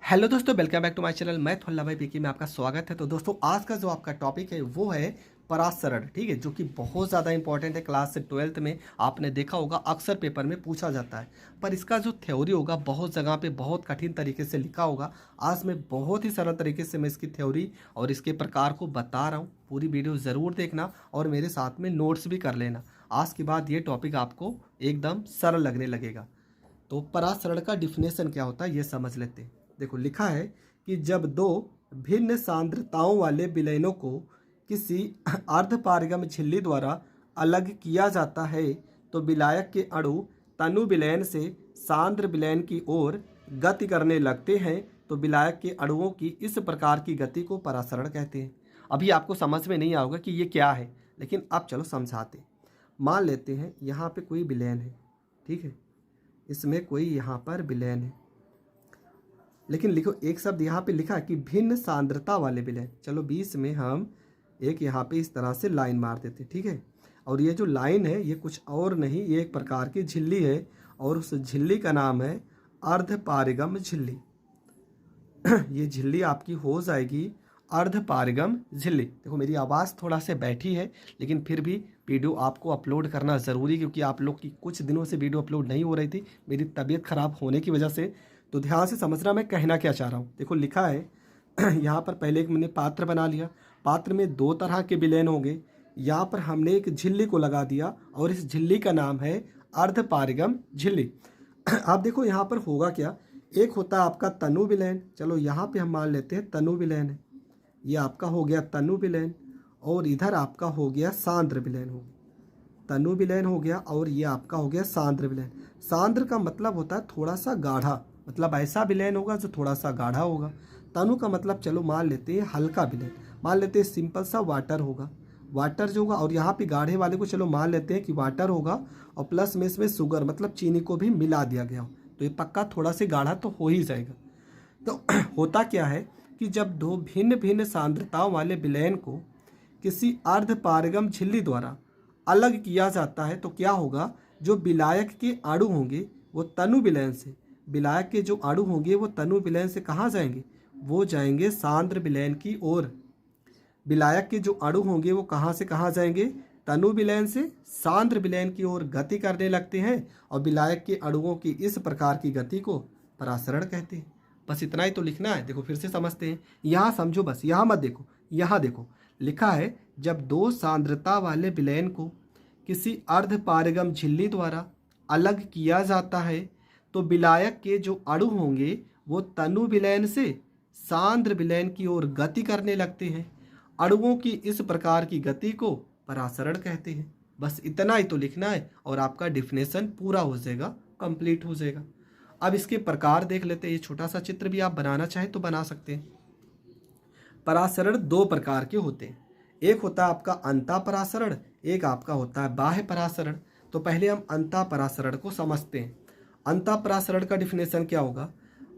Hello दोस्तों, welcome back to my channel. मैं थोल्ला भाई पीकी में आपका स्वागत है। तो दोस्तों, आज का जो आपका टॉपिक है वो है परासरण। ठीक है, जो कि बहुत ज़्यादा इंपॉर्टेंट है। क्लास 12th में आपने देखा होगा, अक्सर पेपर में पूछा जाता है। पर इसका जो थ्योरी होगा बहुत जगह पे बहुत कठिन तरीके से लिखा होगा। आज मैं बहुत ही सरल तरीके से मैं इसकी थ्योरी और इसके प्रकार को बता रहा हूँ। पूरी वीडियो ज़रूर देखना और मेरे साथ में नोट्स भी कर लेना। आज के बाद ये टॉपिक आपको एकदम सरल लगने लगेगा। तो परासरण का डिफिनेशन क्या होता है ये समझ लेते हैं। देखो, लिखा है कि जब दो भिन्न सांद्रताओं वाले विलयनों को किसी अर्धपारगम झिल्ली द्वारा अलग किया जाता है तो विलायक के अणु तनु विलयन से सांद्र विलयन की ओर गति करने लगते हैं। तो विलायक के अणुओं की इस प्रकार की गति को परासरण कहते हैं। अभी आपको समझ में नहीं आएगा कि ये क्या है, लेकिन अब चलो समझाते। मान लेते हैं यहाँ पे कोई विलयन है, ठीक है, इसमें कोई यहाँ पर विलयन है, लेकिन लिखो एक शब्द यहाँ पे लिखा है कि भिन्न सांद्रता वाले विलयन। चलो 20 में हम एक यहाँ पे इस तरह से लाइन मार देते, ठीक है। और ये जो लाइन है ये कुछ और नहीं, ये एक प्रकार की झिल्ली है और उस झिल्ली का नाम है अर्धपारगम झिल्ली। ये झिल्ली आपकी हो जाएगी अर्धपारगम झिल्ली। देखो, मेरी आवाज़ थोड़ा से बैठी है, लेकिन फिर भी वीडियो आपको अपलोड करना ज़रूरी, क्योंकि आप लोग की कुछ दिनों से वीडियो अपलोड नहीं हो रही थी मेरी तबीयत ख़राब होने की वजह से। तो ध्यान से समझना मैं कहना क्या चाह रहा हूँ। देखो, लिखा है यहाँ पर पहले एक मैंने पात्र बना लिया। पात्र में दो तरह के विलयन होंगे। यहाँ पर हमने एक झिल्ली को लगा दिया और इस झिल्ली का नाम है अर्धपारगम झिल्ली। आप देखो यहाँ पर होगा क्या, एक होता है आपका तनु विलयन। चलो यहाँ पे हम मान लेते हैं तनु विलयन है, ये आपका हो गया तनु विलयन, और इधर आपका हो गया सांद्र विलयन। हो तनु विलयन हो गया और ये आपका हो गया सांद्र विलयन। सांद्र का मतलब होता है थोड़ा सा गाढ़ा, मतलब ऐसा विलयन होगा जो थोड़ा सा गाढ़ा होगा। तनु का मतलब चलो मान लेते हैं हल्का विलयन, मान लेते हैं सिंपल सा वाटर होगा, वाटर जो होगा। और यहाँ पे गाढ़े वाले को चलो मान लेते हैं कि वाटर होगा और प्लस में इसमें शुगर मतलब चीनी को भी मिला दिया गया हो, तो ये पक्का थोड़ा से गाढ़ा तो हो ही जाएगा। तो होता क्या है कि जब दो भिन्न भिन्न सांद्रताओं वाले विलयन को किसी अर्धपारगम झिल्ली द्वारा अलग किया जाता है तो क्या होगा, जो विलायक के अणु होंगे वो तनु विलयन से, विलायक के जो अणु होंगे वो तनु विलयन से कहाँ जाएंगे, वो जाएंगे सांद्र विलयन की ओर। विलायक के जो अणु होंगे वो कहाँ से कहाँ जाएंगे, तनु विलयन से सांद्र विलयन की ओर गति करने लगते हैं। और विलायक के अणुओं की इस प्रकार की गति को परासरण कहते हैं। बस इतना ही तो लिखना है। देखो फिर से समझते हैं, यहाँ समझो, बस यहाँ मत देखो, यहाँ देखो। लिखा है जब दो सांद्रता वाले विलयन को किसी अर्धपारगम झिल्ली द्वारा अलग किया जाता है तो विलायक के जो अणु होंगे वो तनु विलयन से सांद्र विलयन की ओर गति करने लगते हैं। अणुओं की इस प्रकार की गति को परासरण कहते हैं। बस इतना ही तो लिखना है और आपका डिफिनेशन पूरा हो जाएगा, कंप्लीट हो जाएगा। अब इसके प्रकार देख लेते हैं। ये छोटा सा चित्र भी आप बनाना चाहें तो बना सकते हैं। परासरण दो प्रकार के होते हैं, एक होता है आपका अंतःपरासरण, एक आपका होता है बाह्य परासरण। तो पहले हम अंतःपरासरण को समझते हैं। अंतःपरासरण का डिफिनेशन क्या होगा,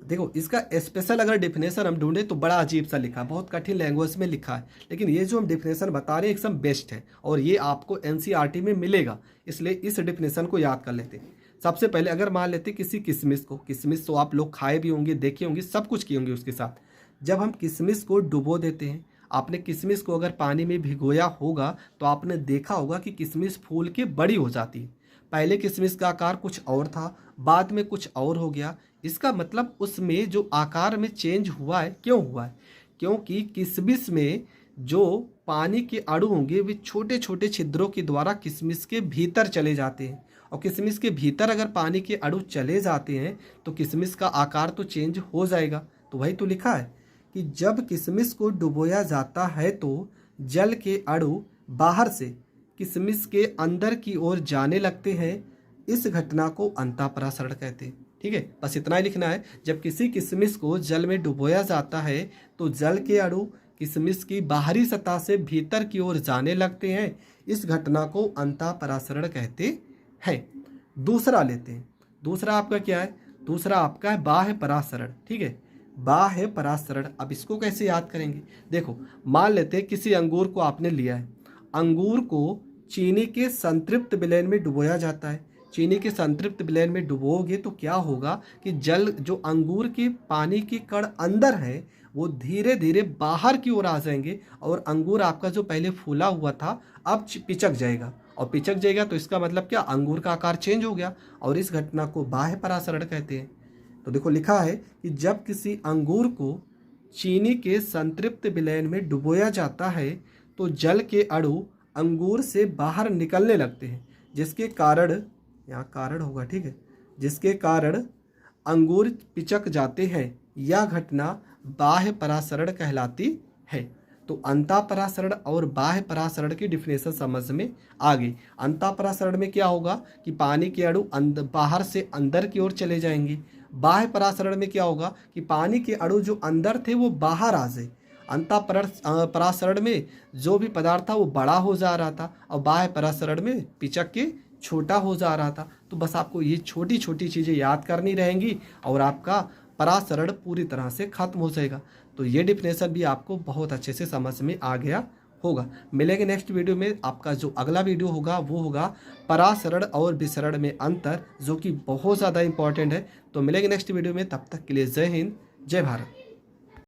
देखो इसका स्पेशल अगर डिफिनेशन हम ढूंढे तो बड़ा अजीब सा लिखा है, बहुत कठिन लैंग्वेज में लिखा है, लेकिन ये जो हम डिफिनेशन बता रहे हैं एकदम बेस्ट है और ये आपको एनसीईआरटी में मिलेगा, इसलिए इस डिफिनेशन को याद कर लेते हैं। सबसे पहले अगर मान लेते किसी किशमिश को, किशमिश तो आप लोग खाए भी होंगे, देखे होंगे, सब कुछ किए होंगे उसके साथ। जब हम किशमिश को डुबो देते हैं, आपने किशमिश को अगर पानी में भिगोया होगा तो आपने देखा होगा कि किशमिश फूल के बड़ी हो जाती है। पहले किशमिश का आकार कुछ और था, बाद में कुछ और हो गया। इसका मतलब उसमें जो आकार में चेंज हुआ है, क्यों हुआ है, क्योंकि किशमिश में जो पानी के अणु होंगे वे छोटे छोटे छिद्रों के द्वारा किशमिश के भीतर चले जाते हैं। और किशमिश के भीतर अगर पानी के अणु चले जाते हैं तो किशमिश का आकार तो चेंज हो जाएगा। तो वही तो लिखा है कि जब किशमिश को डुबोया जाता है तो जल के अणु बाहर से किशमिश के अंदर की ओर जाने लगते हैं। इस घटना को अंतःपरासरण कहते हैं। ठीक है, बस इतना ही लिखना है। जब किसी किशमिश को जल में डुबोया जाता है तो जल के अणु किशमिश की बाहरी सतह से भीतर की ओर जाने लगते हैं। इस घटना को अंतःपरासरण कहते हैं। दूसरा लेते हैं। दूसरा आपका क्या है, दूसरा आपका है बाह्य परासरण। ठीक है, बाह्य परासरण। अब इसको कैसे याद करेंगे, देखो मान लेते हैं किसी अंगूर को आपने लिया है, अंगूर को चीनी के संतृप्त विलयन में डुबोया जाता है। चीनी के संतृप्त विलयन में डुबोगे तो क्या होगा कि जल जो अंगूर के पानी के कण अंदर है वो धीरे धीरे बाहर की ओर आ जाएंगे और अंगूर आपका जो पहले फूला हुआ था अब पिचक जाएगा। और पिचक जाएगा तो इसका मतलब क्या, अंगूर का आकार चेंज हो गया और इस घटना को बाह्य परासरण कहते हैं। तो देखो लिखा है कि जब किसी अंगूर को चीनी के संतृप्त विलयन में डुबोया जाता है तो जल के अणु अंगूर से बाहर निकलने लगते हैं, जिसके कारण, यहाँ कारण होगा, ठीक है, जिसके कारण अंगूर पिचक जाते हैं। यह घटना बाह्य परासरण कहलाती है। तो अंतःपरासरण और बाह्य परासरण की डिफिनेशन समझ में आ गई। अंतःपरासरण में क्या होगा कि पानी के अणु बाहर से अंदर की ओर चले जाएंगे। बाह्य परासरण में क्या होगा कि पानी के अणु जो अंदर थे वो बाहर आ जाए। अंतःपरासरण में जो भी पदार्थ था वो बड़ा हो जा रहा था और बाह्य परासरण में पिचक के छोटा हो जा रहा था। तो बस आपको ये छोटी छोटी चीज़ें याद करनी रहेंगी और आपका परासरण पूरी तरह से खत्म हो जाएगा। तो ये डिफिनेशन भी आपको बहुत अच्छे से समझ में आ गया होगा। मिलेंगे नेक्स्ट वीडियो में। आपका जो अगला वीडियो होगा वो होगा परासरण और विसरण में अंतर, जो कि बहुत ज़्यादा इंपॉर्टेंट है। तो मिलेंगे नेक्स्ट वीडियो में, तब तक के लिए जय हिंद, जय भारत।